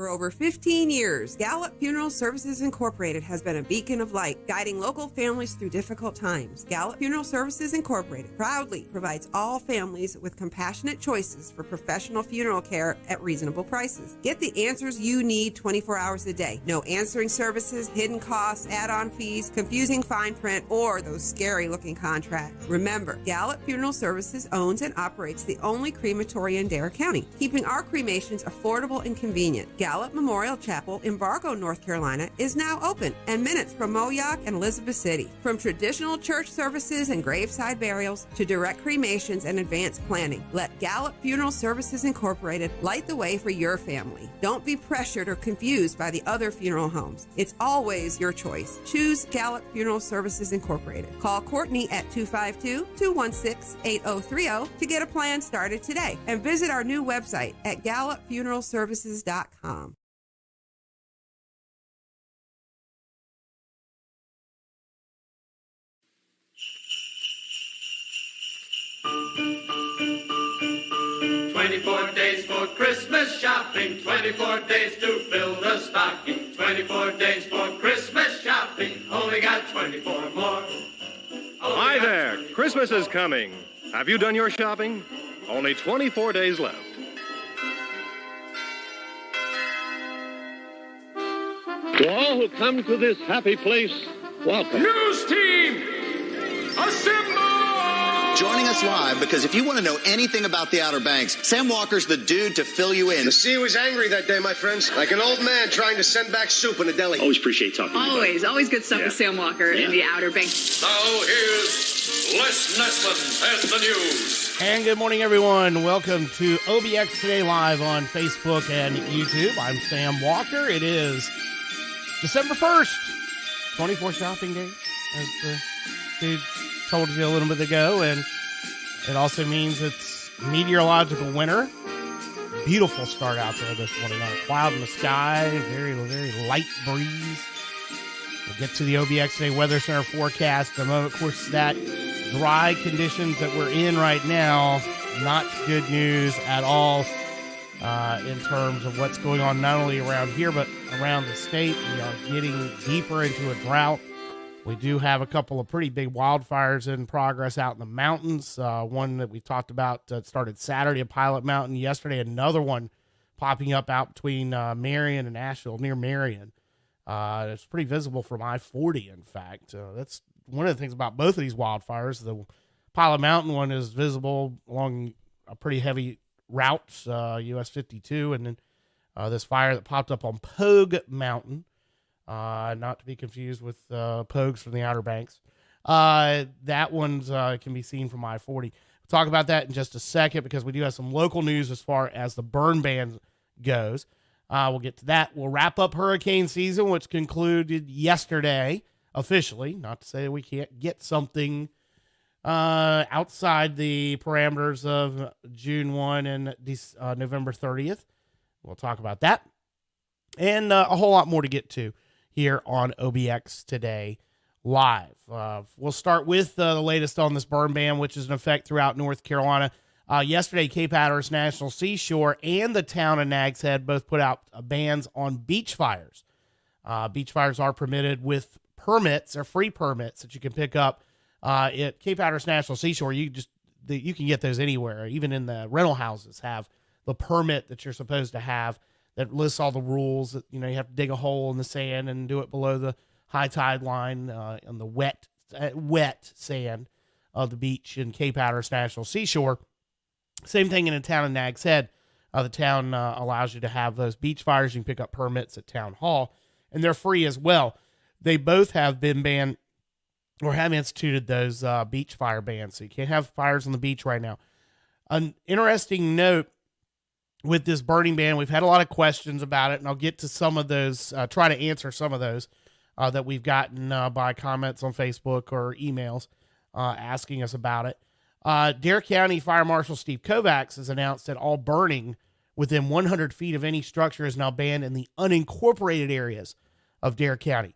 For over 15 years, Gallup Funeral Services Incorporated has been a beacon of light, guiding local families through difficult times. Gallup Funeral Services Incorporated proudly provides all families with compassionate choices for professional funeral care at reasonable prices. Get the answers you need 24 hours a day. No answering services, hidden costs, add-on fees, confusing fine print, or those scary-looking contracts. Remember, Gallup Funeral Services owns and operates the only crematory in Dare County, keeping our cremations affordable and convenient. Gallup Memorial Chapel in Bargo, North Carolina is now open and minutes from Moyock and Elizabeth City. From traditional church services and graveside burials to direct cremations and advanced planning, let Gallup Funeral Services Incorporated light the way for your family. Don't be pressured or confused by the other funeral homes. It's always your choice. Choose Gallup Funeral Services Incorporated. Call Courtney at 252-216-8030 to get a plan started today and visit our new website at gallupfuneralservices.com. 24 days for Christmas shopping, 24 days to fill the stocking, 24 days for Christmas shopping, only got 24 more. Hi there, Christmas is coming. Have you done your shopping? Only 24 days left. To all who come to this happy place, welcome. News team, assemble! Joining us live because if you want to know anything about the Outer Banks, Sam Walker's the dude to fill you in. The sea was angry that day, my friends. Like an old man trying to send back soup in a deli. Always appreciate talking to you. Always good stuff with Sam Walker in the Outer Banks. Now here's Les Nessman and the news. And good morning, everyone. Welcome to OBX Today Live on Facebook and YouTube. I'm Sam Walker. It is December 1st, 24 shopping days, as the dude told you a little bit ago, and it also means it's meteorological winter. Beautiful start out there this morning. Not a cloud in the sky, very light breeze. We'll get to the OBX Today Weather Center forecast in a moment. Of course, that dry conditions that we're in right now, not good news at all in terms of what's going on not only around here but around the state. We are getting deeper into a drought. We do have a couple of pretty big wildfires in progress out in the mountains. One that we talked about started Saturday at Pilot Mountain. Yesterday, another one popping up out between Marion and Asheville, near Marion. It's pretty visible from I-40, in fact. That's one of the things about both of these wildfires. The Pilot Mountain one is visible along a pretty heavy route, US 52, and then this fire that popped up on Pogue Mountain, not to be confused with Pogues from the Outer Banks. That one's can be seen from I-40. We'll talk about that in just a second because we do have some local news as far as the burn ban goes. We'll get to that. We'll wrap up hurricane season, which concluded yesterday officially. Not to say that we can't get something outside the parameters of June 1 and November 30th. We'll talk about that and a whole lot more to get to here on OBX Today Live. We'll start with the latest on this burn ban, which is in effect throughout North Carolina. Yesterday, Cape Hatteras National Seashore and the town of Nags Head both put out bans on beach fires. Beach fires are permitted with permits or free permits that you can pick up at Cape Hatteras National Seashore. You can get those anywhere. Even in the rental houses have the permit that you're supposed to have that lists all the rules. That, you have to dig a hole in the sand and do it below the high tide line on the wet sand of the beach in Cape Hatteras National Seashore. Same thing in the town of Nags Head. The town allows you to have those beach fires. You can pick up permits at Town Hall, and they're free as well. They both have been banned or have instituted those beach fire bans, so you can't have fires on the beach right now. An interesting note with this burning ban, we've had a lot of questions about it, and I'll get to some of those, try to answer some of those that we've gotten by comments on Facebook or emails asking us about it. Dare County Fire Marshal Steve Kovacs has announced that all burning within 100 feet of any structure is now banned in the unincorporated areas of Dare County.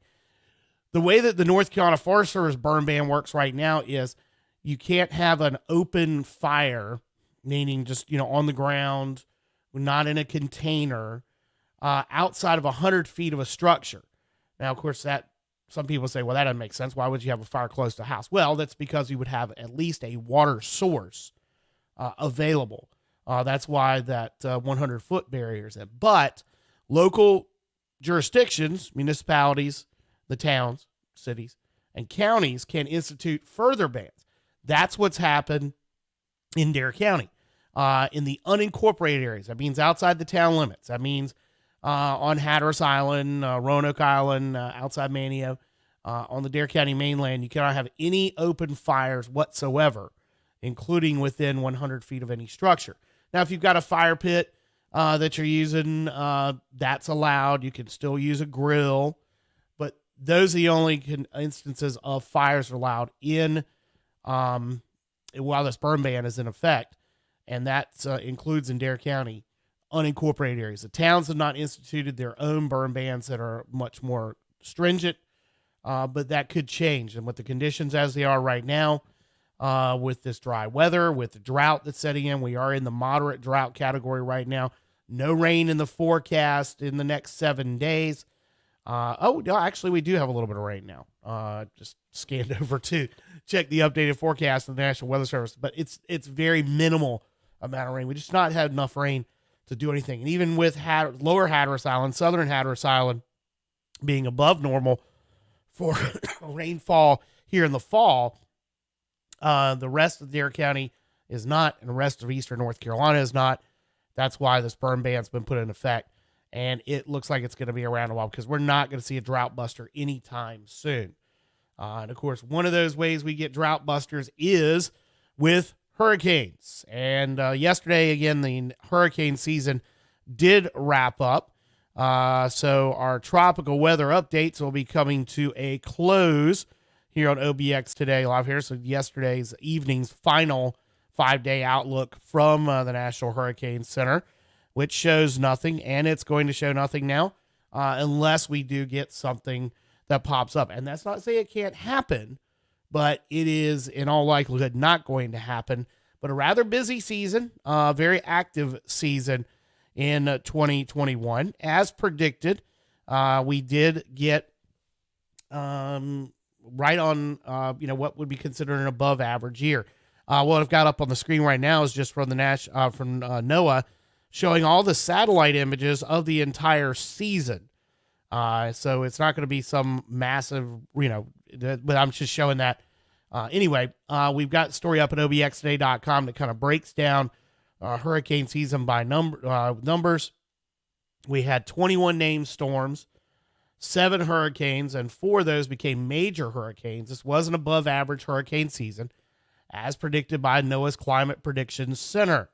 The way that the North Carolina Forest Service burn ban works right now is you can't have an open fire, meaning just, on the ground, not in a container, outside of 100 feet of a structure. Now, of course, that some people say, well, that doesn't make sense. Why would you have a fire close to a house? Well, that's because you would have at least a water source available. That's why that 100-foot barrier is in. But local jurisdictions, municipalities, the towns, cities, and counties can institute further bans. That's what's happened in Dare County. In the unincorporated areas, that means outside the town limits. That means on Hatteras Island, Roanoke Island, outside Manio, on the Dare County mainland, you cannot have any open fires whatsoever, including within 100 feet of any structure. Now, if you've got a fire pit that you're using, that's allowed. You can still use a grill, but those are the only instances of fires allowed in while this burn ban is in effect, and that includes in Dare County unincorporated areas. The towns have not instituted their own burn bans that are much more stringent, but that could change. And with the conditions as they are right now, with this dry weather, with the drought that's setting in, we are in the moderate drought category right now. No rain in the forecast in the next 7 days. No, actually, we do have a little bit of rain now. Just scanned over to check the updated forecast of the National Weather Service, but it's very minimal amount of rain. We just not had enough rain to do anything. And even with lower Hatteras Island, southern Hatteras Island being above normal for rainfall here in the fall, the rest of Dare County is not, and the rest of eastern North Carolina is not. That's why this burn ban's been put in effect. And it looks like it's going to be around a while because we're not going to see a drought buster anytime soon. And of course, one of those ways we get drought busters is with hurricanes. And yesterday, again, the hurricane season did wrap up. So our tropical weather updates will be coming to a close here on OBX Today live here. So yesterday's evening's final 5-day outlook from the National Hurricane Center, which shows nothing, and it's going to show nothing now unless we do get something that pops up. And that's not to say it can't happen, but it is in all likelihood not going to happen. But a rather busy season, very active season in 2021. As predicted, we did get right on what would be considered an above average year. What I've got up on the screen right now is just from the NOAA, showing all the satellite images of the entire season. So it's not going to be some massive, but I'm just showing that. Anyway, we've got a story up at obxtoday.com that kind of breaks down hurricane season by numbers. We had 21 named storms, 7 hurricanes, and 4 of those became major hurricanes. This was an above average hurricane season, as predicted by NOAA's Climate Prediction Center.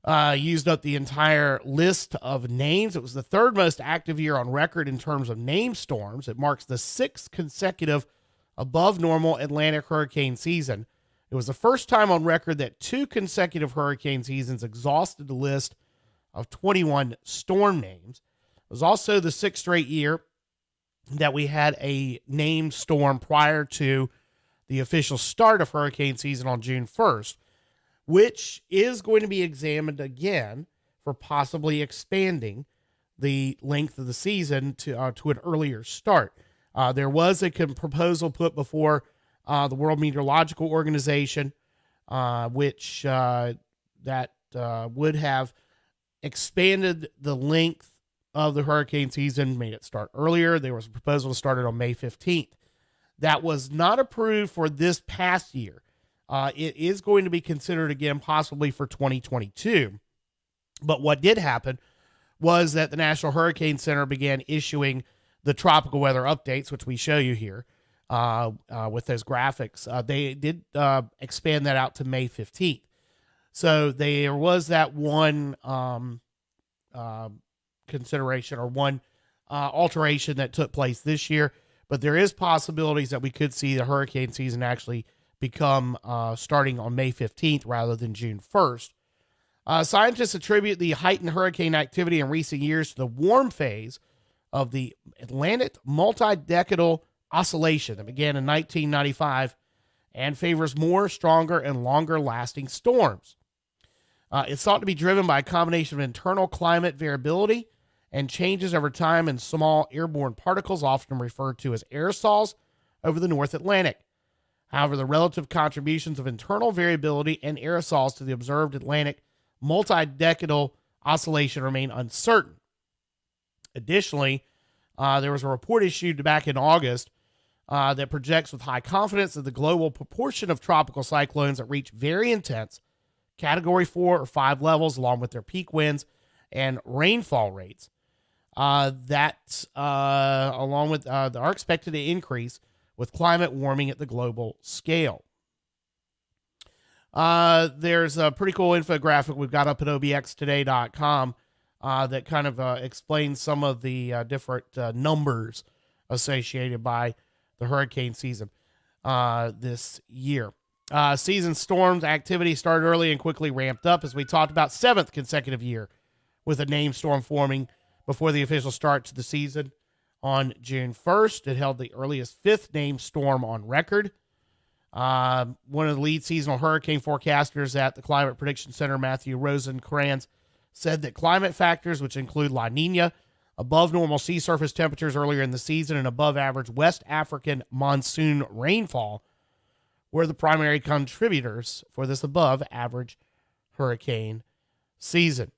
Used up the entire list of names. It was the 3rd most active year on record in terms of named storms. It marks the 6th consecutive above normal Atlantic hurricane season. It was the first time on record that 2 consecutive hurricane seasons exhausted the list of 21 storm names. It was also the 6th straight year that we had a named storm prior to the official start of hurricane season on June 1st, which is going to be examined again for possibly expanding the length of the season to an earlier start. There was a proposal put before the World Meteorological Organization, which would have expanded the length of the hurricane season, made it start earlier. There was a proposal to start it on May 15th. That was not approved for this past year. It is going to be considered again, possibly for 2022. But what did happen was that the National Hurricane Center began issuing the tropical weather updates, which we show you here with those graphics. They did expand that out to May 15th. So there was that one consideration or one alteration that took place this year. But there is possibilities that we could see the hurricane season actually become starting on May 15th rather than June 1st. Scientists attribute the heightened hurricane activity in recent years to the warm phase of the Atlantic multi-decadal oscillation that began in 1995 and favors more, stronger, and longer-lasting storms. It's thought to be driven by a combination of internal climate variability and changes over time in small airborne particles, often referred to as aerosols, over the North Atlantic. However, the relative contributions of internal variability and aerosols to the observed Atlantic multi-decadal oscillation remain uncertain. Additionally, there was a report issued back in August that projects with high confidence that the global proportion of tropical cyclones that reach very intense Category 4 or 5 levels, along with their peak winds and rainfall rates, along with are expected to increase with climate warming at the global scale. There's a pretty cool infographic we've got up at obxtoday.com that kind of explains some of the different numbers associated by the hurricane season this year. Season storms activity started early and quickly ramped up, as we talked about, 7th consecutive year with a named storm forming before the official start to the season on June 1st. It held the earliest 5th named storm on record. One of the lead seasonal hurricane forecasters at the Climate Prediction Center, Matthew Rosenkranz, said that climate factors, which include La Nina, above normal sea surface temperatures earlier in the season, and above average West African monsoon rainfall, were the primary contributors for this above average hurricane season.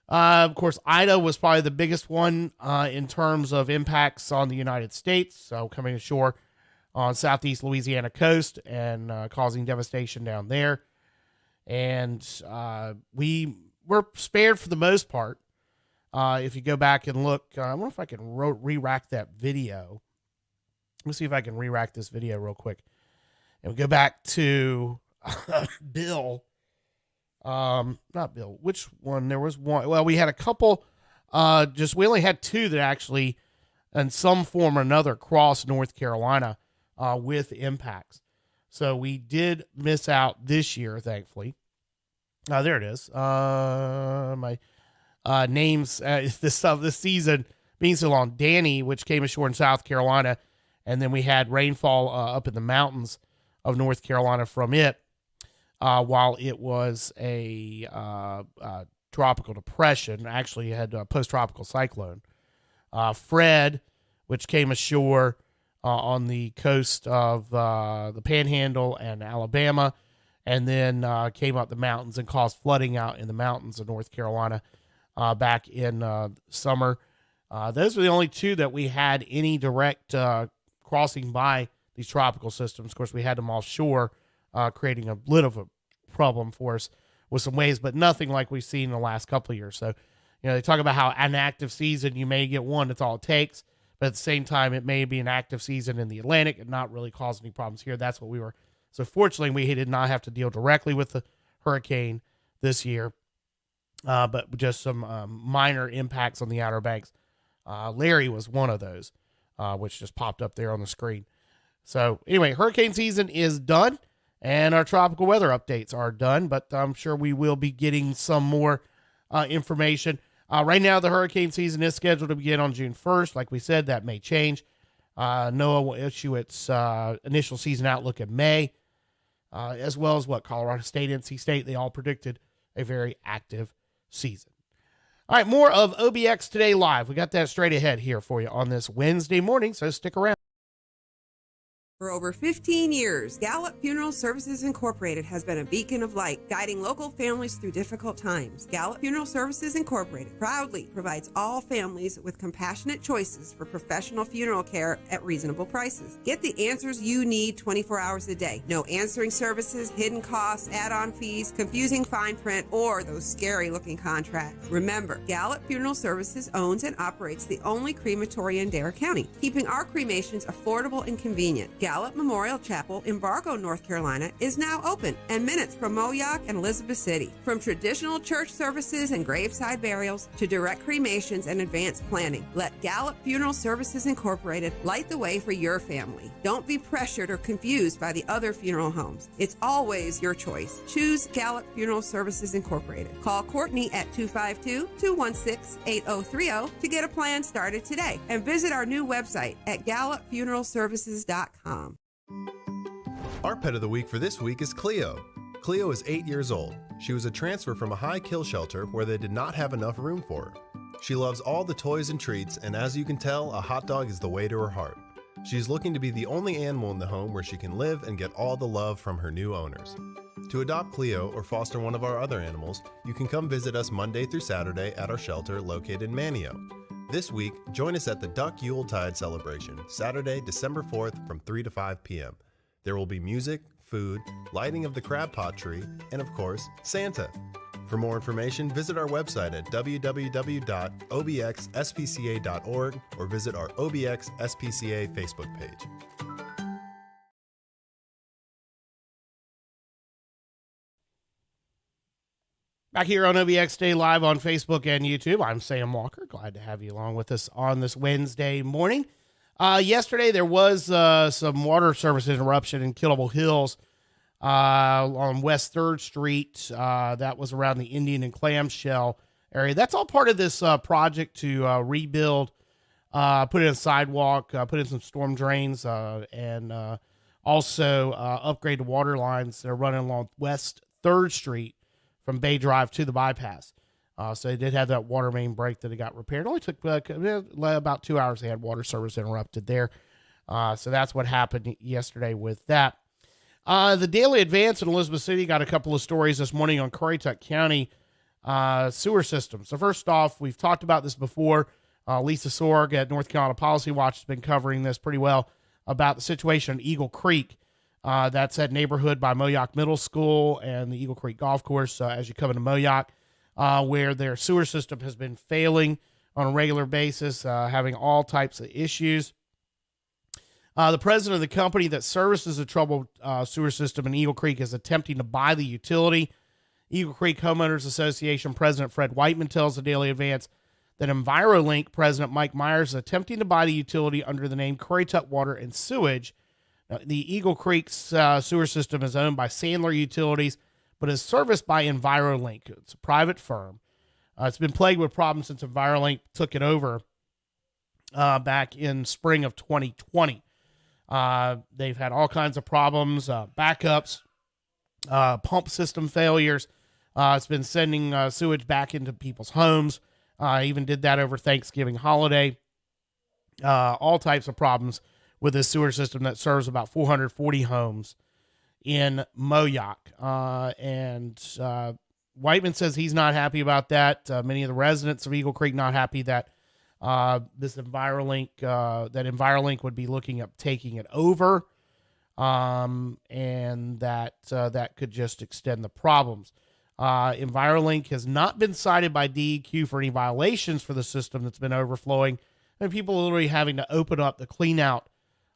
Of course, Ida was probably the biggest one in terms of impacts on the United States. So coming ashore on southeast Louisiana coast and causing devastation down there. And we were spared for the most part. If you go back and look, I wonder if I can re-rack that video. Let me see if I can re-rack this video real quick. And we go back to Bill. Not Bill. Which one? There was one. Well, we had a couple. We only had 2 that actually, in some form or another, crossed North Carolina with impacts. So we did miss out this year, thankfully. There it is. My names this season being so long. Danny, which came ashore in South Carolina, and then we had rainfall up in the mountains of North Carolina from it, while it was a tropical depression. Actually, it had a post-tropical cyclone. Fred, which came ashore on the coast of the Panhandle and Alabama, and then came up the mountains and caused flooding out in the mountains of North Carolina back in summer. Those were the only 2 that we had any direct crossing by these tropical systems. Of course, we had them offshore, creating a bit of a problem for us with some waves, but nothing like we've seen in the last couple of years. So, they talk about how an active season, you may get one, that's all it takes. But at the same time, it may be an active season in the Atlantic and not really cause any problems here. That's what we were. So fortunately, we did not have to deal directly with the hurricane this year, but just some minor impacts on the Outer Banks. Larry was one of those, which just popped up there on the screen. So anyway, hurricane season is done, and our tropical weather updates are done, but I'm sure we will be getting some more information. Right now, the hurricane season is scheduled to begin on June 1st. Like we said, that may change. NOAA will issue its initial season outlook in May, as well as Colorado State, NC State. They all predicted a very active season. All right, more of OBX Today Live. We got that straight ahead here for you on this Wednesday morning, so stick around. For over 15 years, Gallup Funeral Services Incorporated has been a beacon of light, guiding local families through difficult times. Gallup Funeral Services Incorporated proudly provides all families with compassionate choices for professional funeral care at reasonable prices. Get the answers you need 24 hours a day. No answering services, hidden costs, add-on fees, confusing fine print, or those scary-looking contracts. Remember, Gallup Funeral Services owns and operates the only crematory in Dare County, keeping our cremations affordable and convenient. Gallup Memorial Chapel in Bargo, North Carolina is now open and minutes from Moyock and Elizabeth City. From traditional church services and graveside burials to direct cremations and advanced planning, let Gallup Funeral Services Incorporated light the way for your family. Don't be pressured or confused by the other funeral homes. It's always your choice. Choose Gallup Funeral Services Incorporated. Call Courtney at 252-216-8030 to get a plan started today, and visit our new website at gallupfuneralservices.com. Our pet of the week for this week is Cleo. Cleo is 8 years old. She was a transfer from a high kill shelter where they did not have enough room for her. She loves all the toys and treats, and as you can tell, a hot dog is the way to her heart. She's looking to be the only animal in the home where she can live and get all the love from her new owners. To adopt Cleo or foster one of our other animals, you can come visit us Monday through Saturday at our shelter located in Manio. This week, join us at the Duck Yuletide celebration, Saturday, December 4th from 3 to 5 p.m. There will be music, food, lighting of the crab pot tree, and of course, Santa. For more information, visit our website at www.obxspca.org or visit our OBX SPCA Facebook page. Back here on OBX Day Live on Facebook and YouTube, I'm Sam Walker. Glad to have you along with us on this Wednesday morning. Yesterday, there was some water service interruption in Killable Hills on West 3rd Street. That was around the Indian and Clamshell area. That's all part of this project to rebuild, put in a sidewalk, put in some storm drains, and also upgrade the water lines that are running along West 3rd Street from Bay Drive to the bypass. So they did have that water main break that it got repaired. It only took about 2 hours. They had water service interrupted there. So that's what happened yesterday with that. The Daily Advance in Elizabeth City got a couple of stories this morning on Currituck County sewer systems. So first off, we've talked about this before. Lisa Sorg at North Carolina Policy Watch has been covering this pretty well about the situation in Eagle Creek. That's that neighborhood by Moyock Middle School and the Eagle Creek Golf Course as you come into Moyock, where their sewer system has been failing on a regular basis, having all types of issues. The president of the company that services the troubled sewer system in Eagle Creek is attempting to buy the utility. Eagle Creek Homeowners Association President Fred Whiteman tells the Daily Advance that EnviroLink President Mike Myers is attempting to buy the utility under the name Currituck Water and Sewage. Now, the Eagle Creek sewer system is owned by Sandler Utilities, but is serviced by EnviroLink. It's a private firm. It's been plagued with problems since EnviroLink took it over back in spring of 2020. They've had all kinds of problems, backups, pump system failures. It's been sending sewage back into people's homes. Even did that over Thanksgiving holiday. All types of problems with this sewer system that serves about 440 homes in Moyock. And Whiteman says he's not happy about that. Many of the residents of Eagle Creek not happy that this EnviroLink would be looking at taking it over, and that could just extend the problems. EnviroLink has not been cited by DEQ for any violations for the system that's been overflowing, and people are literally having to open up the clean out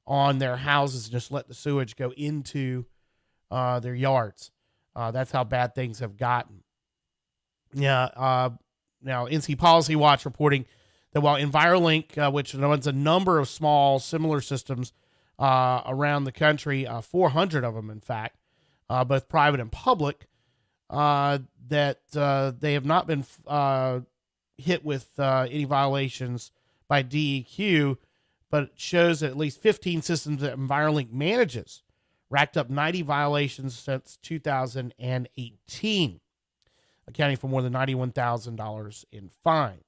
on their houses and just let the sewage go into their yards. That's how bad things have gotten. Yeah. Now, NC Policy Watch reporting that while EnviroLink, which runs a number of small similar systems around the country, 400 of them, in fact, both private and public, that they have not been hit with any violations by DEQ, but it shows that at least 15 systems that EnviroLink manages racked up 90 violations since 2018, accounting for more than $91,000 in fines.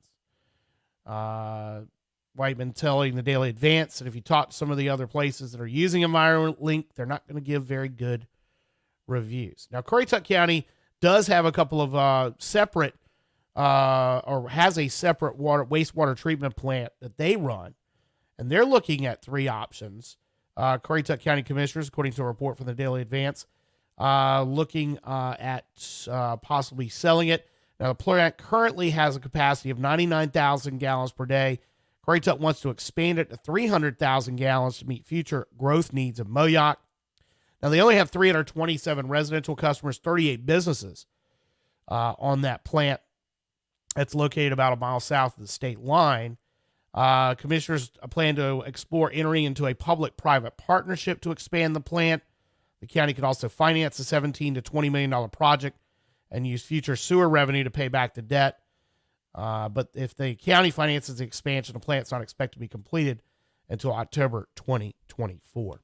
Whiteman telling the Daily Advance that if you talk to some of the other places that are using EnviroLink, they're not going to give very good reviews. Now, Currituck County does have a couple of separate, or has a separate wastewater treatment plant that they run, and they're looking at three options. Currituck County Commissioners, according to a report from the Daily Advance, looking at possibly selling it. Now, the plant currently has a capacity of 99,000 gallons per day. Currituck wants to expand it to 300,000 gallons to meet future growth needs of Moyock. Now, they only have 327 residential customers, 38 businesses on that plant. That's located about a mile south of the state line. Commissioners plan to explore entering into a public-private partnership to expand the plant. The county could also finance a $17 to $20 million project and use future sewer revenue to pay back the debt. But if the county finances the expansion, the plant's not expected to be completed until October 2024.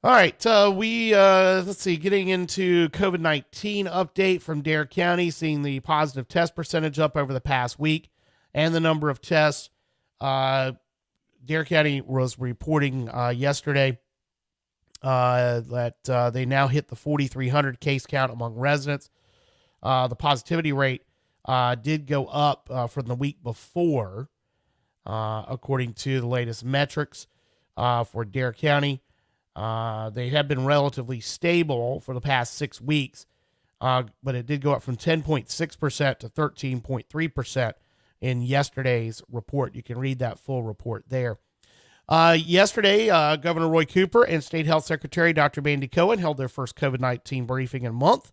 All right, let's see, getting into COVID-19 update from Dare County, seeing the positive test percentage up over the past week and the number of tests. Dare County was reporting yesterday that they now hit the 4,300 case count among residents. The positivity rate did go up from the week before, according to the latest metrics for Dare County. They have been relatively stable for the past 6 weeks, but it did go up from 10.6% to 13.3% in yesterday's report. You can read that full report there. Yesterday, Governor Roy Cooper and State Health Secretary Dr. Mandy Cohen held their first COVID-19 briefing in a month.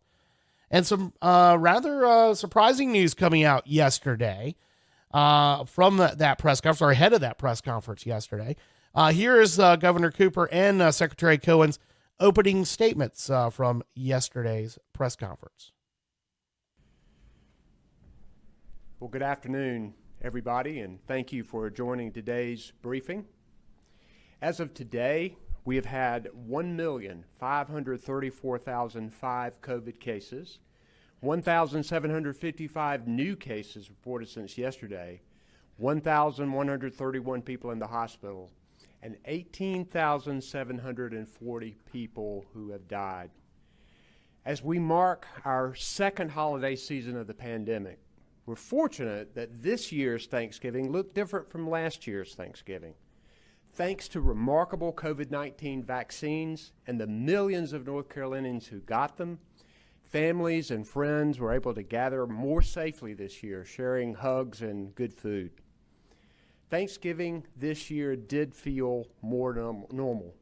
And some rather surprising news coming out yesterday from that press conference, or ahead of that press conference yesterday. Here is Governor Cooper and Secretary Cohen's opening statements from yesterday's press conference. Well, good afternoon, everybody, and thank you for joining today's briefing. As of today, we have had 1,534,005 COVID cases, 1,755 new cases reported since yesterday, 1,131 people in the hospital, and 18,740 people who have died. As we mark our second holiday season of the pandemic, we're fortunate that this year's Thanksgiving looked different from last year's Thanksgiving. Thanks to remarkable COVID-19 vaccines and the millions of North Carolinians who got them, families and friends were able to gather more safely this year, sharing hugs and good food. Thanksgiving this year did feel more normal,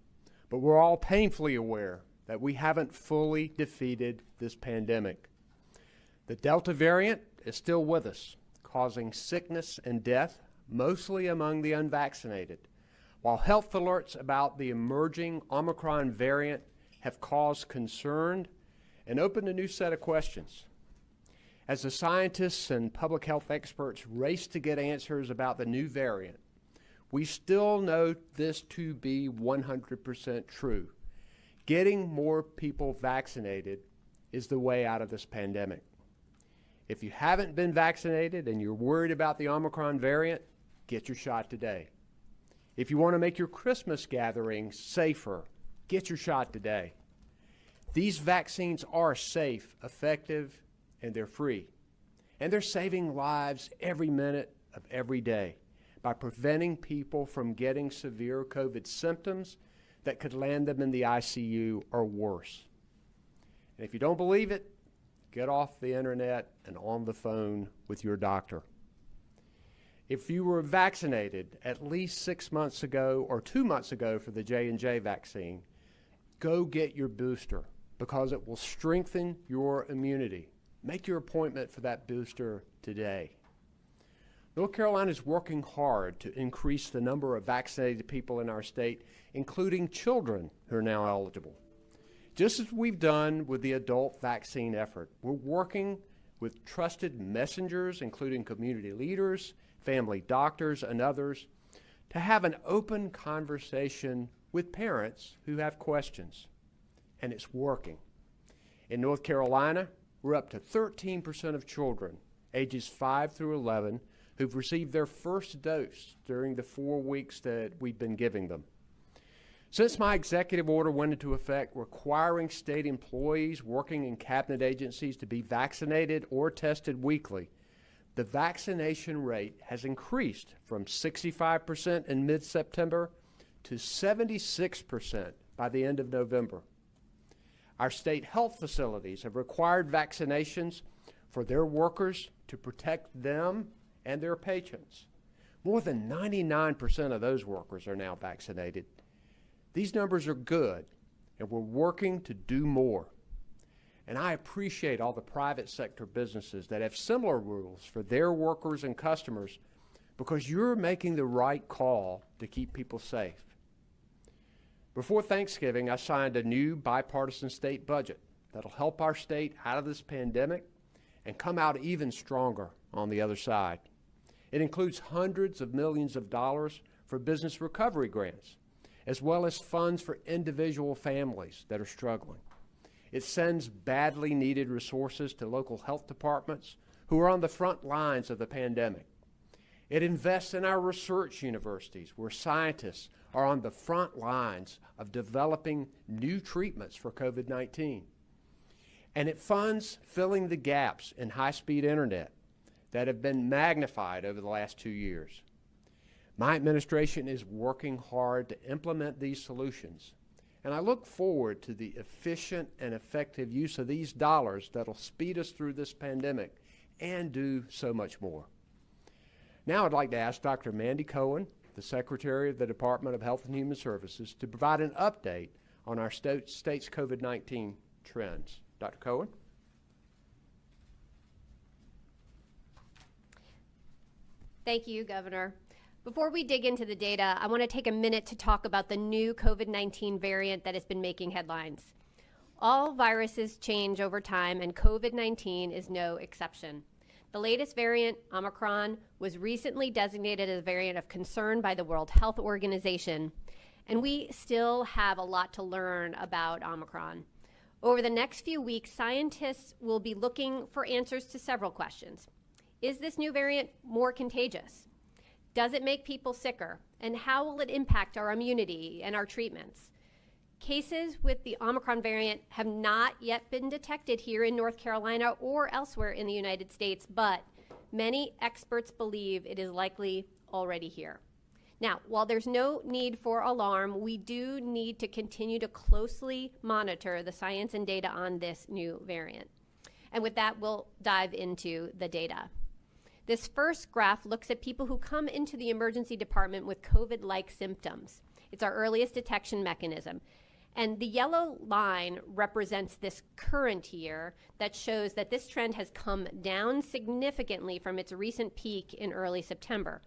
but we're all painfully aware that we haven't fully defeated this pandemic. The Delta variant is still with us, causing sickness and death, mostly among the unvaccinated, while health alerts about the emerging Omicron variant have caused concern and opened a new set of questions. As the scientists and public health experts race to get answers about the new variant, we still know this to be 100% true. Getting more people vaccinated is the way out of this pandemic. If you haven't been vaccinated and you're worried about the Omicron variant, get your shot today. If you want to make your Christmas gathering safer, get your shot today. These vaccines are safe, effective, and they're free. And they're saving lives every minute of every day by preventing people from getting severe COVID symptoms that could land them in the ICU or worse. And if you don't believe it, get off the internet and on the phone with your doctor. If you were vaccinated at least 6 months ago or 2 months ago for the J&J vaccine, go get your booster because it will strengthen your immunity. Make your appointment for that booster today. North Carolina is working hard to increase the number of vaccinated people in our state, including children who are now eligible. Just as we've done with the adult vaccine effort, we're working with trusted messengers, including community leaders, family doctors, and others, to have an open conversation with parents who have questions. And it's working. In North Carolina, we're up to 13% of children ages 5 through 11 who've received their first dose during the 4 weeks that we've been giving them. Since my executive order went into effect requiring state employees working in cabinet agencies to be vaccinated or tested weekly, the vaccination rate has increased from 65% in mid-September to 76% by the end of November. Our state health facilities have required vaccinations for their workers to protect them and their patients. More than 99% of those workers are now vaccinated. These numbers are good, and we're working to do more. And I appreciate all the private sector businesses that have similar rules for their workers and customers because you're making the right call to keep people safe. Before Thanksgiving, I signed a new bipartisan state budget that'll help our state out of this pandemic and come out even stronger on the other side. It includes hundreds of millions of dollars for business recovery grants as well as funds for individual families that are struggling. It sends badly needed resources to local health departments who are on the front lines of the pandemic. It invests in our research universities where scientists are on the front lines of developing new treatments for COVID-19. And it funds filling the gaps in high-speed internet that have been magnified over the last 2 years. My administration is working hard to implement these solutions, and I look forward to the efficient and effective use of these dollars that'll speed us through this pandemic and do so much more. Now I'd like to ask Dr. Mandy Cohen, the Secretary of the Department of Health and Human Services, to provide an update on our state's COVID-19 trends. Dr. Cohen? Thank you, Governor. Before we dig into the data, I want to take a minute to talk about the new COVID-19 variant that has been making headlines. All viruses change over time, and COVID-19 is no exception. The latest variant, Omicron, was recently designated as a variant of concern by the World Health Organization, and we still have a lot to learn about Omicron. Over the next few weeks, scientists will be looking for answers to several questions. Is this new variant more contagious? Does it make people sicker? And how will it impact our immunity and our treatments? Cases with the Omicron variant have not yet been detected here in North Carolina or elsewhere in the United States, but many experts believe it is likely already here. Now, while there's no need for alarm, we do need to continue to closely monitor the science and data on this new variant. And with that, we'll dive into the data. This first graph looks at people who come into the emergency department with COVID-like symptoms. It's our earliest detection mechanism. And the yellow line represents this current year that shows that this trend has come down significantly from its recent peak in early September.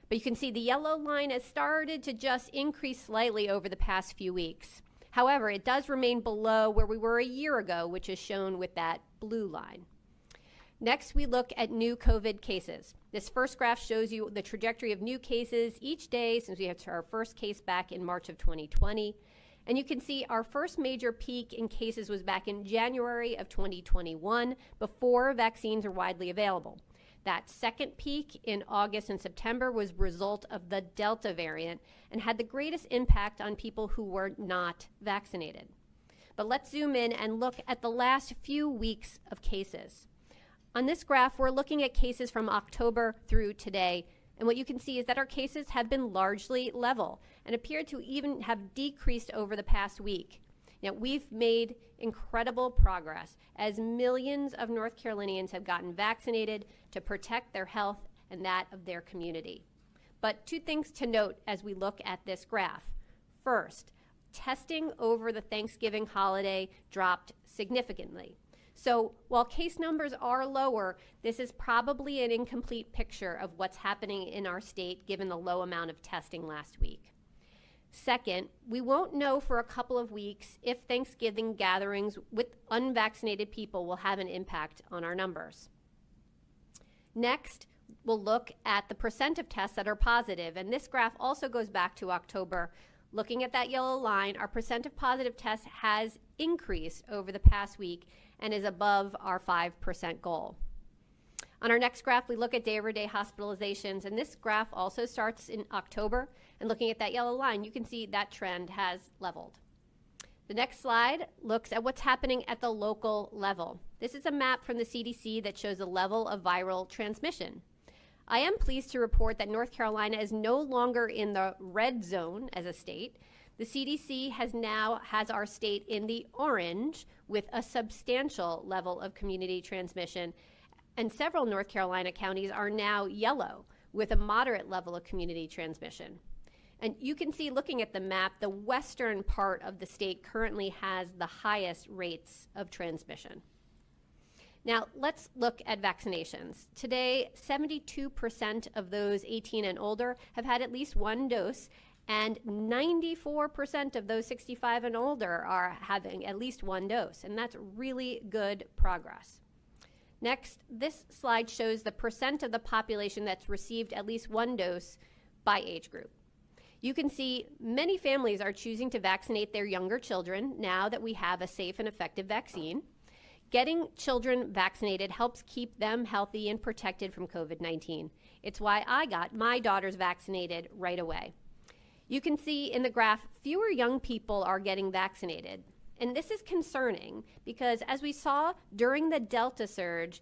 But you can see the yellow line has started to just increase slightly over the past few weeks. However, it does remain below where we were a year ago, which is shown with that blue line. Next, we look at new COVID cases. This first graph shows you the trajectory of new cases each day since we had our first case back in March of 2020. And you can see our first major peak in cases was back in January of 2021, before vaccines are widely available. That second peak in August and September was a result of the Delta variant and had the greatest impact on people who were not vaccinated. But let's zoom in and look at the last few weeks of cases. On this graph, we're looking at cases from October through today, and what you can see is that our cases have been largely level and appear to even have decreased over the past week. Now, we've made incredible progress as millions of North Carolinians have gotten vaccinated to protect their health and that of their community. But two things to note as we look at this graph. First, testing over the Thanksgiving holiday dropped significantly. So while case numbers are lower, this is probably an incomplete picture of what's happening in our state given the low amount of testing last week. Second, we won't know for a couple of weeks if Thanksgiving gatherings with unvaccinated people will have an impact on our numbers. Next, we'll look at the percent of tests that are positive, and this graph also goes back to October. Looking at that yellow line, our percent of positive tests has increased over the past week and is above our 5% goal. On our next graph, we look at day-over-day hospitalizations, and this graph also starts in October. And looking at that yellow line, you can see that trend has leveled. The next slide looks at what's happening at the local level. This is a map from the CDC that shows the level of viral transmission. I am pleased to report that North Carolina is no longer in the red zone as a state. The CDC has our state in the orange with a substantial level of community transmission, and several North Carolina counties are now yellow with a moderate level of community transmission. And you can see, looking at the map, the western part of the state currently has the highest rates of transmission. Now, let's look at vaccinations. Today, 72% of those 18 and older have had at least one dose, and 94% of those 65 and older are having at least one dose, and that's really good progress. Next, this slide shows the percent of the population that's received at least one dose by age group. You can see many families are choosing to vaccinate their younger children now that we have a safe and effective vaccine. Getting children vaccinated helps keep them healthy and protected from COVID-19. It's why I got my daughters vaccinated right away. You can see in the graph, fewer young people are getting vaccinated. And this is concerning because as we saw during the Delta surge,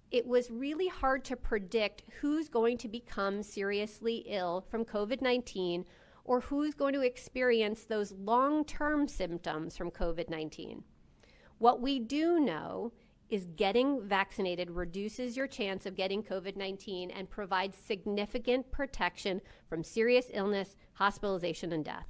it was really hard to predict who's going to become seriously ill from COVID-19 or who's going to experience those long-term symptoms from COVID-19. What we do know is getting vaccinated reduces your chance of getting COVID-19 and provides significant protection from serious illness, hospitalization, and death.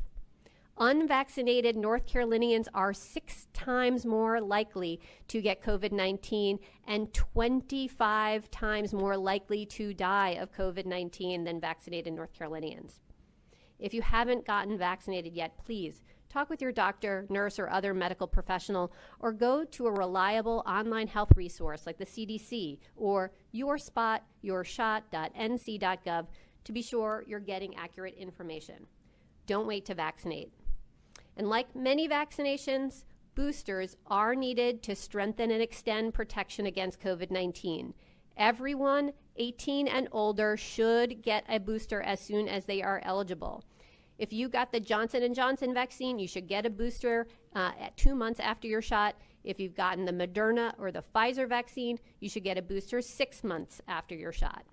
Unvaccinated North Carolinians are 6 times more likely to get COVID-19 and 25 times more likely to die of COVID-19 than vaccinated North Carolinians. If you haven't gotten vaccinated yet, please talk with your doctor, nurse, or other medical professional, or go to a reliable online health resource like the CDC or yourspot.yourshot.nc.gov to be sure you're getting accurate information. Don't wait to vaccinate. And like many vaccinations, boosters are needed to strengthen and extend protection against COVID-19. Everyone 18 and older should get a booster as soon as they are eligible. If you got the Johnson & Johnson vaccine, you should get a booster at 2 months after your shot. If you've gotten the Moderna or the Pfizer vaccine, you should get a booster 6 months after your shot.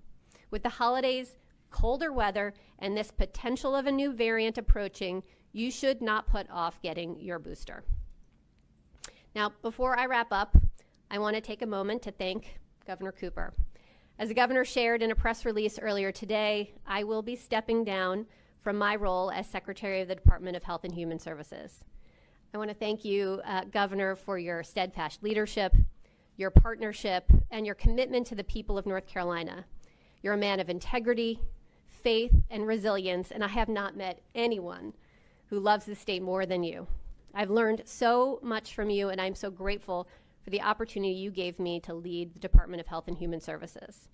With the holidays, colder weather, and this potential of a new variant approaching, you should not put off getting your booster. Now, before I wrap up, I want to take a moment to thank Governor Cooper. As the governor shared in a press release earlier today, I will be stepping down from my role as Secretary of the Department of Health and Human Services. I want to thank you, Governor, for your steadfast leadership, your partnership, and your commitment to the people of North Carolina. You're a man of integrity, faith, and resilience, and I have not met anyone who loves the state more than you. I've learned so much from you, and I'm so grateful for the opportunity you gave me to lead the Department of Health and Human Services.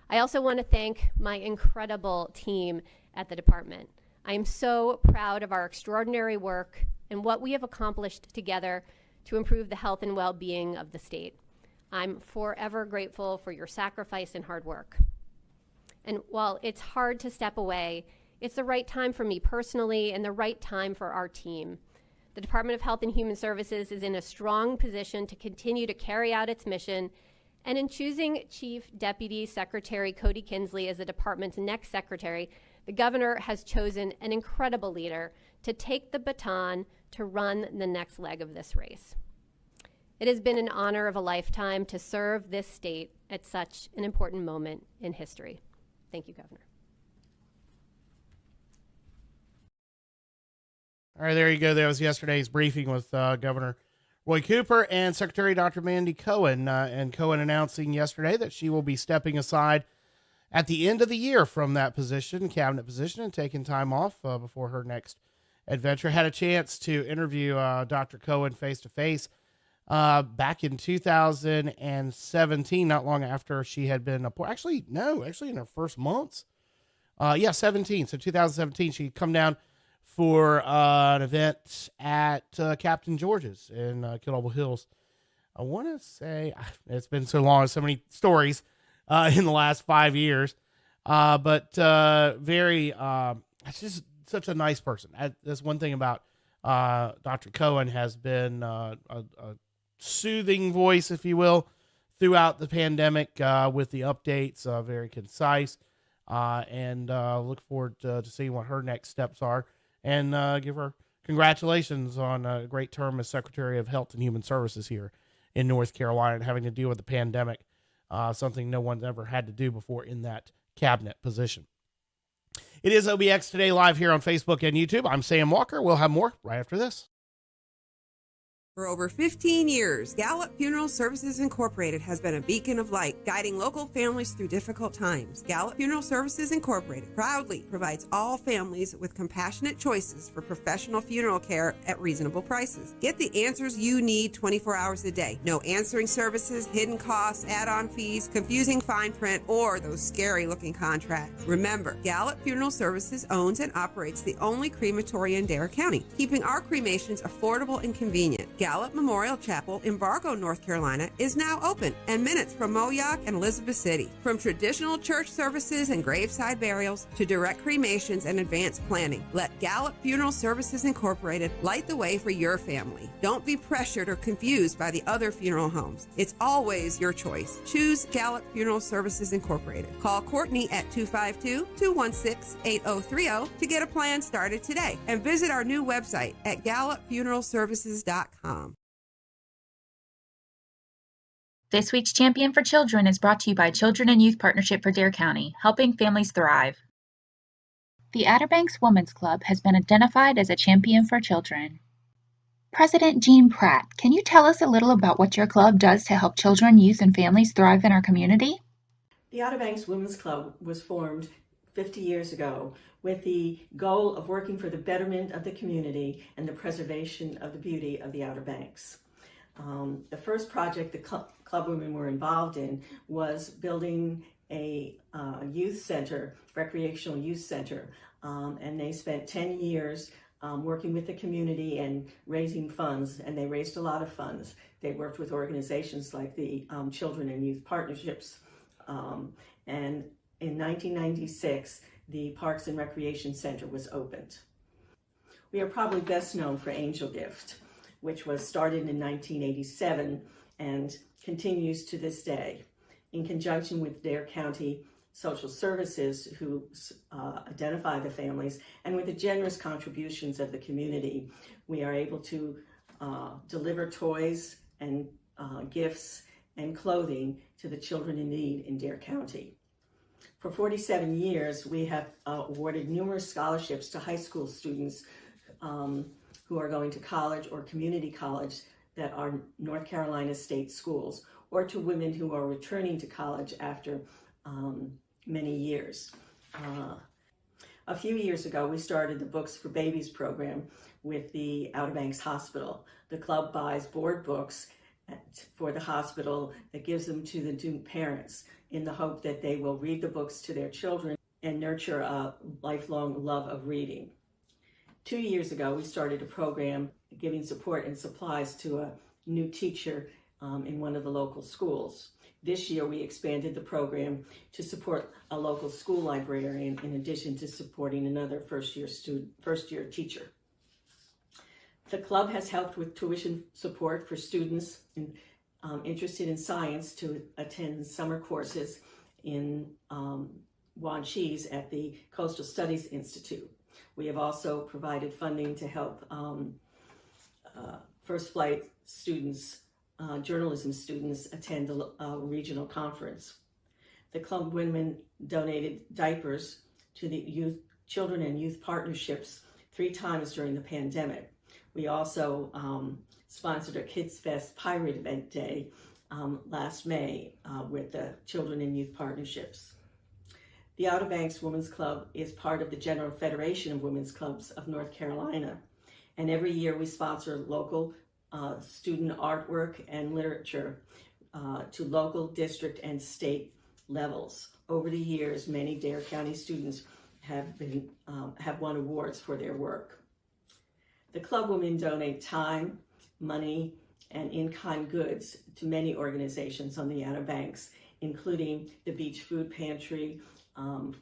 I also want to thank my incredible team at the department. I am so proud of our extraordinary work and what we have accomplished together to improve the health and well-being of the state. I'm forever grateful for your sacrifice and hard work. And while it's hard to step away, it's the right time for me personally and the right time for our team. The Department of Health and Human Services is in a strong position to continue to carry out its mission, and in choosing Chief Deputy Secretary Cody Kinsley as the department's next secretary, the governor has chosen an incredible leader to take the baton to run the next leg of this race. It has been an honor of a lifetime to serve this state at such an important moment in history. Thank you, Governor. All right, there you go. That was yesterday's briefing with Governor Roy Cooper and Secretary Dr. Mandy Cohen. And Cohen announcing yesterday that she will be stepping aside at the end of the year from that position, cabinet position, and taking time off before her next adventure. Had a chance to interview Dr. Cohen face-to-face back in 2017, not long after she had been appointed. Actually, in her first months. 17. So 2017, she'd come down for an event at Captain George's in Killable Hills. I want to say, it's been so long, so many stories in the last 5 years, but it's just such a nice person. That's one thing about Dr. Cohen, has been a soothing voice, if you will, throughout the pandemic with the updates, very concise, and look forward to seeing what her next steps are. And give her congratulations on a great term as Secretary of Health and Human Services here in North Carolina, and having to deal with the pandemic, something no one's ever had to do before in that cabinet position. It is OBX Today live here on Facebook and YouTube. I'm Sam Walker. We'll have more right after this. For over 15 years, Gallup Funeral Services Incorporated has been a beacon of light, guiding local families through difficult times. Gallup Funeral Services Incorporated proudly provides all families with compassionate choices for professional funeral care at reasonable prices. Get the answers you need 24 hours a day. No answering services, hidden costs, add-on fees, confusing fine print, or those scary-looking contracts. Remember, Gallup Funeral Services owns and operates the only crematory in Dare County, keeping our cremations affordable and convenient. Gallup Memorial Chapel in Bargo, North Carolina is now open and minutes from Moyock and Elizabeth City. From traditional church services and graveside burials to direct cremations and advanced planning, let Gallup Funeral Services Incorporated light the way for your family. Don't be pressured or confused by the other funeral homes. It's always your choice. Choose Gallup Funeral Services Incorporated. Call Courtney at 252-216-8030 to get a plan started today and visit our new website at gallupfuneralservices.com. This week's Champion for Children is brought to you by Children and Youth Partnership for Dare County, helping families thrive. The Outer Banks Women's Club has been identified as a champion for children. President Jean Pratt, can you tell us a little about what your club does to help children, youth, and families thrive in our community? The Outer Banks Women's Club was formed 50 years ago with the goal of working for the betterment of the community and the preservation of the beauty of the Outer Banks. The first project the club women were involved in was building a youth center, recreational youth center, and they spent 10 years working with the community and raising funds, and they raised a lot of funds. They worked with organizations like the Children and Youth Partnerships, and in 1996, the Parks and Recreation Center was opened. We are probably best known for Angel Gift, which was started in 1987 and continues to this day. In conjunction with Dare County Social Services, who identify the families, and with the generous contributions of the community, we are able to deliver toys and gifts and clothing to the children in need in Dare County. For 47 years, we have awarded numerous scholarships to high school students who are going to college or community college that are North Carolina state schools, or to women who are returning to college after many years. A few years ago, we started the Books for Babies program with the Outer Banks Hospital. The club buys board books for the hospital that gives them to the new parents in the hope that they will read the books to their children and nurture a lifelong love of reading. 2 years ago, we started a program giving support and supplies to a new teacher in one of the local schools. This year, we expanded the program to support a local school librarian in addition to supporting another first-year teacher. The club has helped with tuition support for students interested in science to attend summer courses in Wanchese at the Coastal Studies Institute. We have also provided funding to help first flight students, journalism students, attend a regional conference. The club women donated diapers to the Children and Youth Partnerships 3 times during the pandemic. We also sponsored a Kids Fest Pirate Event Day last May with the Children and Youth Partnerships. The Outer Banks Women's Club is part of the General Federation of Women's Clubs of North Carolina, and every year we sponsor local student artwork and literature to local, district, and state levels. Over the years, many Dare County students have won awards for their work. The club women donate time, money, and in-kind goods to many organizations on the Outer Banks, including the Beach Food Pantry,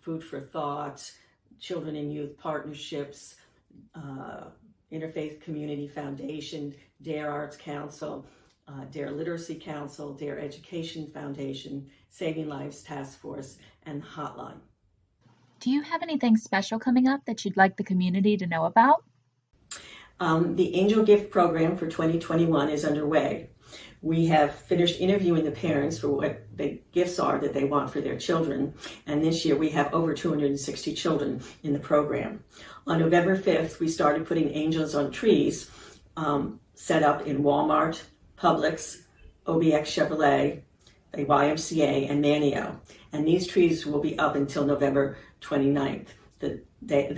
Food for Thought, Children and Youth Partnerships, Interfaith Community Foundation, Dare Arts Council, Dare Literacy Council, Dare Education Foundation, Saving Lives Task Force, and the Hotline. Do you have anything special coming up that you'd like the community to know about? The Angel Gift Program for 2021 is underway. We have finished interviewing the parents for what the gifts are that they want for their children, and this year we have over 260 children in the program. On November 5th, we started putting angels on trees set up in Walmart, Publix, OBX Chevrolet, the YMCA, and Manio. And these trees will be up until November 29th, the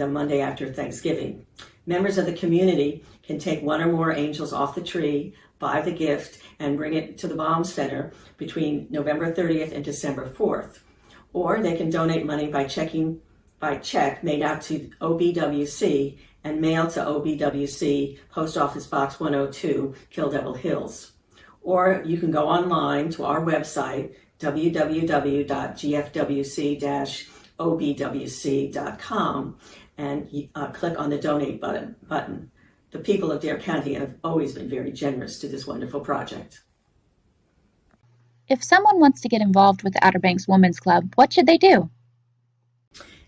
Monday after Thanksgiving. Members of the community can take one or more angels off the tree, buy the gift, and bring it to the Bomb Center between November 30th and December 4th. Or they can donate money by check made out to OBWC and mailed to OBWC, Post Office Box 102, Kill Devil Hills. Or you can go online to our website, www.gfwc-obwc.com, and click on the donate button. The people of Dare County have always been very generous to this wonderful project. If someone wants to get involved with the Outer Banks Women's Club, what should they do?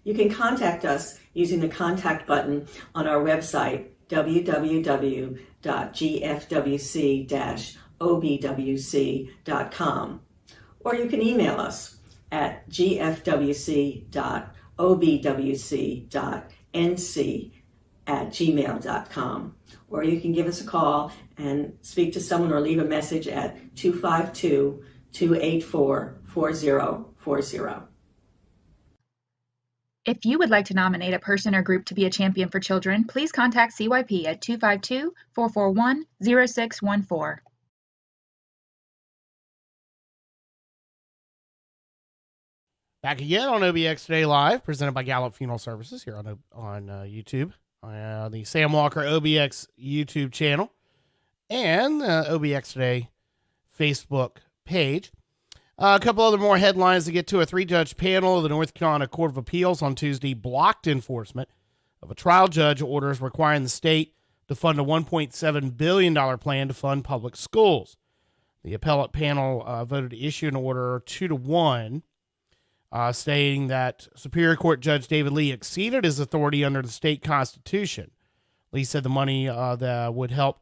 You can contact us using the contact button on our website, www.gfwc-obwc.com. Or you can email us at gfwc.obwc.nc@gmail.com. Or you can give us a call and speak to someone or leave a message at 252-284-4040. If you would like to nominate a person or group to be a champion for children, please contact CYP at 252-441-0614. Back again on OBX Today Live, presented by Gallup Funeral Services here on YouTube, the Sam Walker OBX YouTube channel, and OBX Today Facebook page. A couple other more headlines to get to. A 3-judge panel of the North Carolina Court of Appeals on Tuesday blocked enforcement of a trial judge orders requiring the state to fund a $1.7 billion plan to fund public schools. The appellate panel voted to issue an order 2-1, stating that Superior Court Judge David Lee exceeded his authority under the state constitution. Lee said the money that would help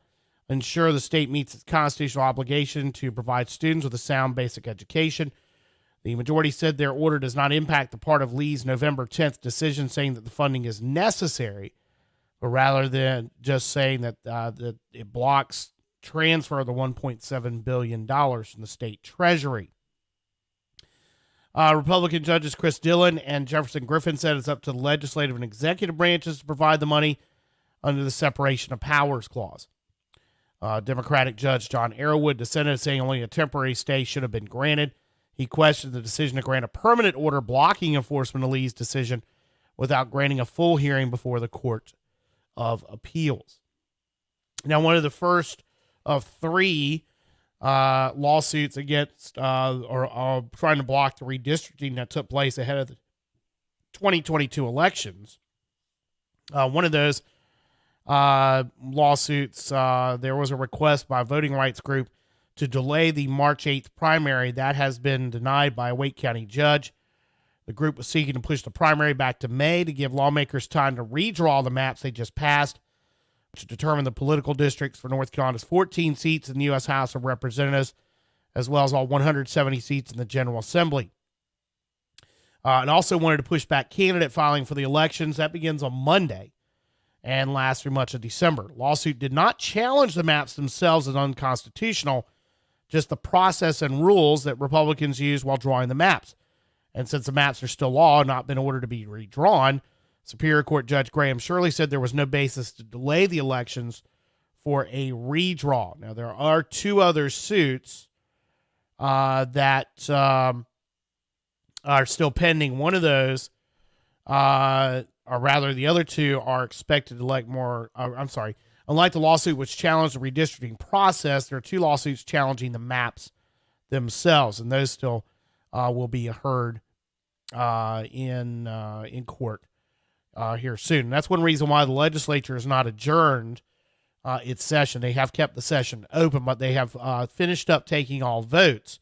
ensure the state meets its constitutional obligation to provide students with a sound basic education. The majority said their order does not impact the part of Lee's November 10th decision saying that the funding is necessary, but rather than just saying that it blocks transfer of the $1.7 billion from the state treasury. Republican judges Chris Dillon and Jefferson Griffin said it's up to the legislative and executive branches to provide the money under the separation of powers clause. Democratic Judge John Arrowwood dissented, saying only a temporary stay should have been granted. He questioned the decision to grant a permanent order blocking enforcement of Lee's decision without granting a full hearing before the Court of Appeals. Now, one of the first of 3 lawsuits against or trying to block the redistricting that took place ahead of the 2022 elections. One of those lawsuits, there was a request by a voting rights group to delay the March 8th primary. That has been denied by a Wake County judge. The group was seeking to push the primary back to May to give lawmakers time to redraw the maps they just passed to determine the political districts for North Carolina's 14 seats in the U.S. House of Representatives, as well as all 170 seats in the General Assembly. And also wanted to push back candidate filing for the elections. That begins on Monday and lasts through much of December. Lawsuit did not challenge the maps themselves as unconstitutional, just the process and rules that Republicans use while drawing the maps. And since the maps are still law and not been ordered to be redrawn, Superior Court Judge Graham Shirley said there was no basis to delay the elections for a redraw. Now, there are 2 other suits that are still pending. One of those, or rather the other 2, are expected to elect more. Unlike the lawsuit which challenged the redistricting process, there are 2 lawsuits challenging the maps themselves, and those still will be heard in court here soon. And that's one reason why the legislature is not adjourned its session. They have kept the session open, but they have finished up taking all votes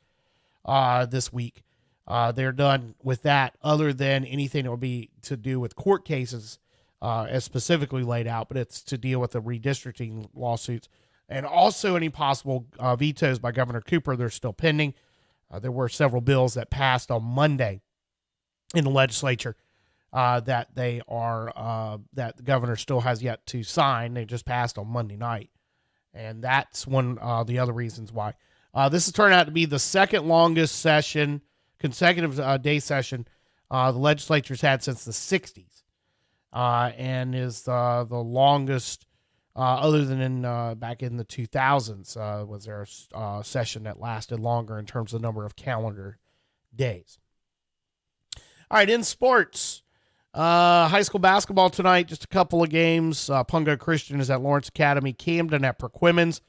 this week. They're done with that, other than anything that will be to do with court cases as specifically laid out, but it's to deal with the redistricting lawsuits. And also any possible vetoes by Governor Cooper, they're still pending. There were several bills that passed on Monday in the legislature that the governor still has yet to sign. They just passed on Monday night. And that's one of the other reasons why. This has turned out to be the second longest consecutive day session the legislature's had since the 60s, and is the longest, other than back in the 2000s, was there a session that lasted longer in terms of the number of calendar days. All right, in sports, high school basketball tonight, just a couple of games. Pungo Christian is at Lawrence Academy, Camden at Perquimans.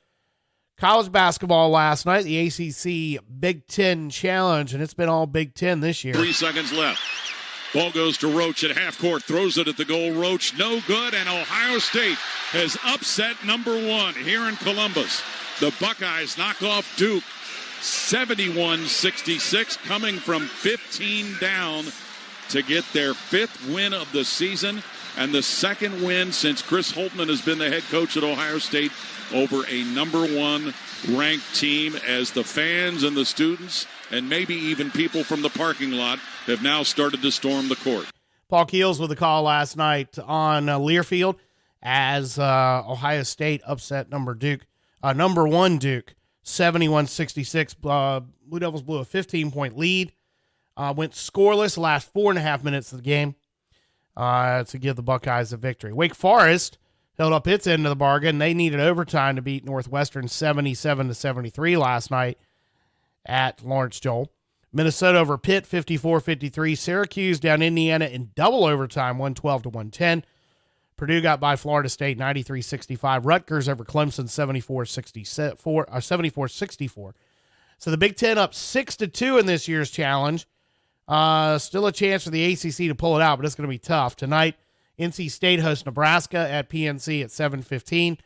College basketball last night, the ACC Big Ten Challenge, and it's been all Big Ten this year. 3 seconds left. Ball goes to Roach at half court, throws it at the goal. Roach, no good, and Ohio State has upset number 1 here in Columbus. The Buckeyes knock off Duke 71-66, coming from 15 down to get their 5th win of the season and the 2nd win since Chris Holtman has been the head coach at Ohio State over a number 1 ranked team, as the fans and the students and maybe even people from the parking lot have now started to storm the court. Paul Keels with a call last night on Learfield as Ohio State upset number 1 Duke, 71-66. Blue Devils blew a 15-point lead. Went scoreless the last 4.5 minutes of the game to give the Buckeyes a victory. Wake Forest held up its end of the bargain. They needed overtime to beat Northwestern 77-73 last night at Lawrence Joel. Minnesota over Pitt 54-53. Syracuse down Indiana in double overtime 112-110. Purdue got by Florida State 93-65. Rutgers over Clemson 74-64. So the Big Ten up 6-2 in this year's challenge. Still a chance for the ACC to pull it out, but it's going to be tough. Tonight, NC State hosts Nebraska at PNC at 7:15.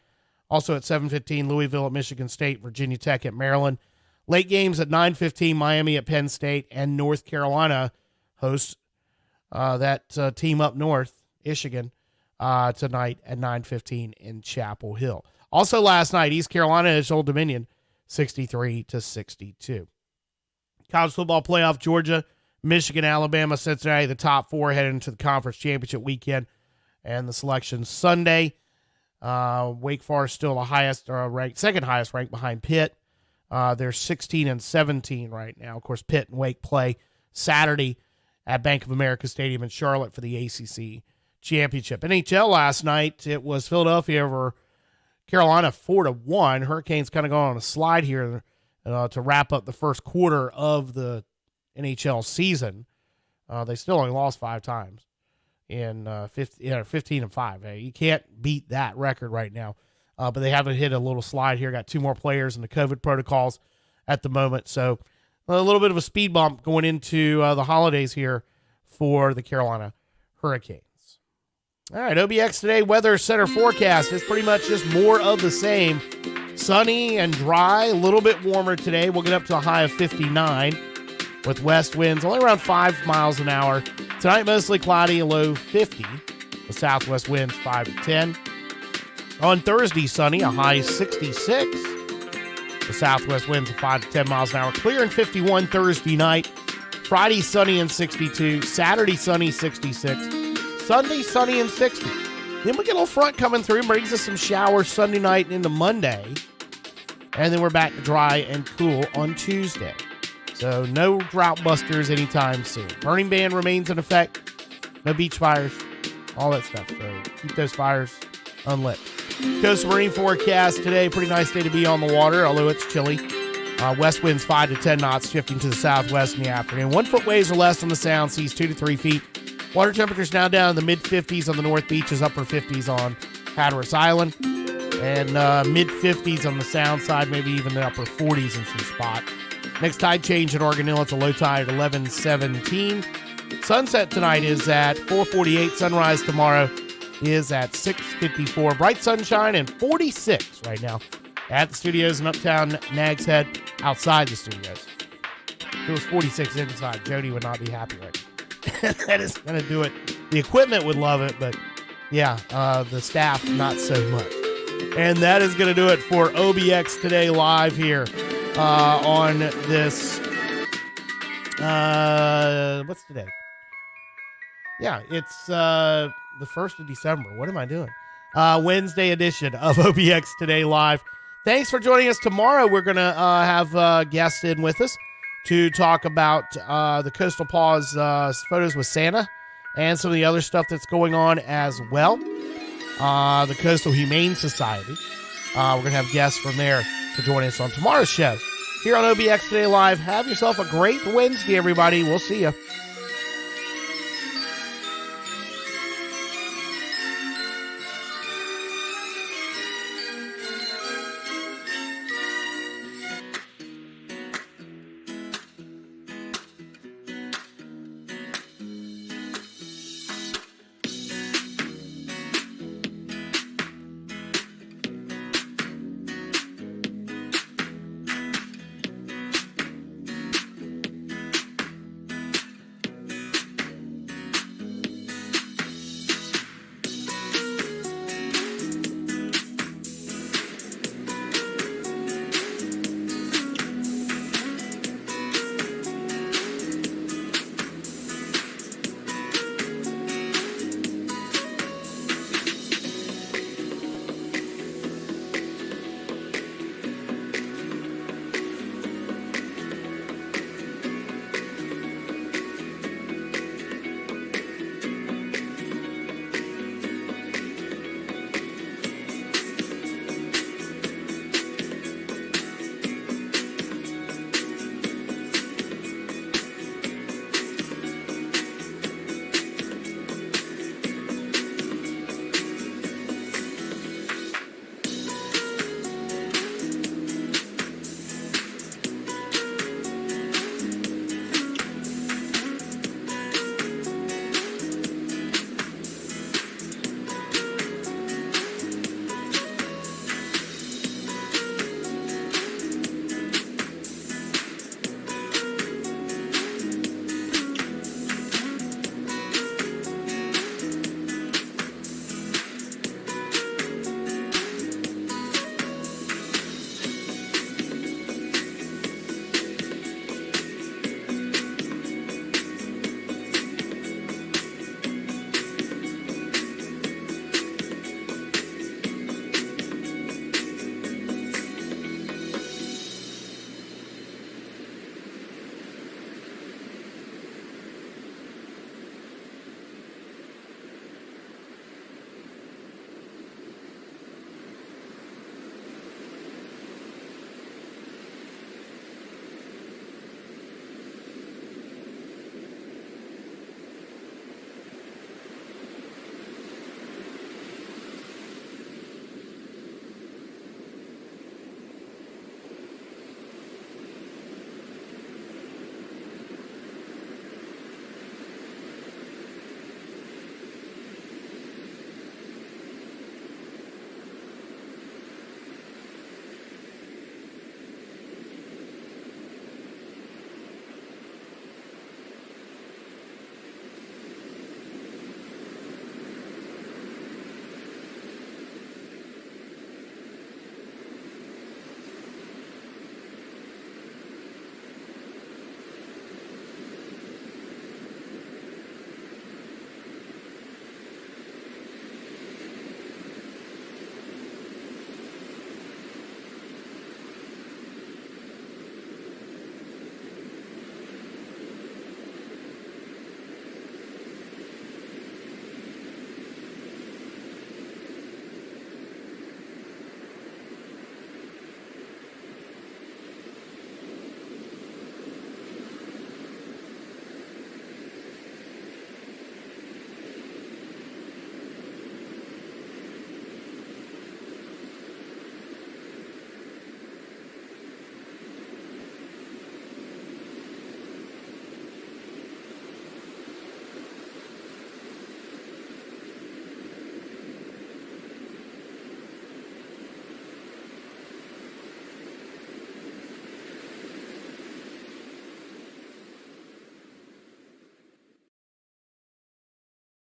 Also at 7:15, Louisville at Michigan State, Virginia Tech at Maryland. Late games at 9:15, Miami at Penn State, and North Carolina hosts that team up north, Michigan, tonight at 9:15 in Chapel Hill. Also last night, East Carolina at Old Dominion, 63-62. College football playoff, Georgia, Michigan, Alabama, Cincinnati, the top 4 heading into the conference championship weekend, and the selection Sunday. Wake Forest still the highest ranked, second highest ranked behind Pitt. They're 16-17 right now. Of course, Pitt and Wake play Saturday at Bank of America Stadium in Charlotte for the ACC championship. NHL last night, it was Philadelphia over Carolina 4-1. Hurricanes kind of going on a slide here to wrap up the first quarter of the NHL season. They still only lost 5 times in 15-5. You can't beat that record right now. But they haven't hit a little slide here. Got 2 more players in the COVID protocols at the moment. So a little bit of a speed bump going into the holidays here for the Carolina Hurricanes. All right, OBX Today Weather Center forecast is pretty much just more of the same. Sunny and dry, a little bit warmer today. We'll get up to a high of 59 with west winds only around 5 miles an hour. Tonight, mostly cloudy, a low 50. The southwest winds 5 to 10. On Thursday, sunny, a high 66. The southwest winds of 5 to 10 miles an hour. Clear and 51 Thursday night. Friday, sunny and 62. Saturday, sunny, 66. Sunday, sunny and 60. Then we get a little front coming through, brings us some showers Sunday night into Monday. And then we're back to dry and cool on Tuesday. So no drought busters anytime soon. Burning ban remains in effect. No beach fires. All that stuff. So keep those fires unlit. Coast Marine forecast today. Pretty nice day to be on the water, although it's chilly. West winds 5 to 10 knots, shifting to the southwest in the afternoon. 1 foot waves or less on the sound seas, 2 to 3 feet. Water temperatures now down in the mid-50s on the North Beaches, upper 50s on Hatteras Island, and mid-50s on the sound side, maybe even the upper 40s in some spots. Next tide change in Oregon Inlet's a low tide at 11:17. Sunset tonight is at 4:48. Sunrise tomorrow is at 6:54. Bright sunshine and 46 right now at the studios in Uptown Nags Head, outside the studios. If it was 46 inside, Jody would not be happy right now. That is going to do it. The equipment would love it, but yeah, the staff not so much. And that is going to do it for OBX Today Live here on this, what's today? Yeah, it's the 1st of December. What am I doing? Wednesday edition of OBX Today Live. Thanks for joining us. Tomorrow we're going to have guests in with us to talk about the Coastal Paws photos with Santa and some of the other stuff that's going on as well. The Coastal Humane Society. We're going to have guests from there to join us on tomorrow's show. Here on OBX Today Live, have yourself a great Wednesday, everybody. We'll see you.